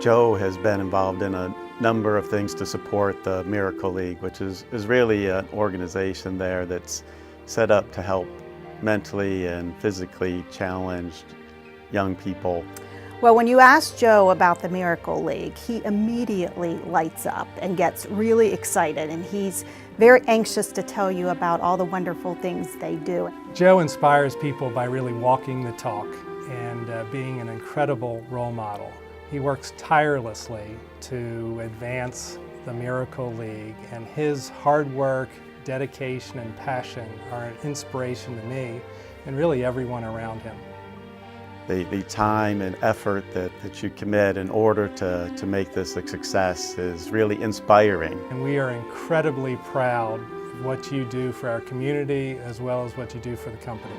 Joe has been involved in a number of things to support the Miracle League, which is really an organization there that's set up to help mentally and physically challenged young people. Well, when you ask Joe about the Miracle League, he immediately lights up and gets really excited, and he's very anxious to tell you about all the wonderful things they do. Joe inspires people by really walking the talk and being an incredible role model. He works tirelessly to advance the Miracle League, and his hard work, dedication, and passion are an inspiration to me and really everyone around him. The time and effort that you commit in order to make this a success is really inspiring. And we are incredibly proud of what you do for our community as well as what you do for the company.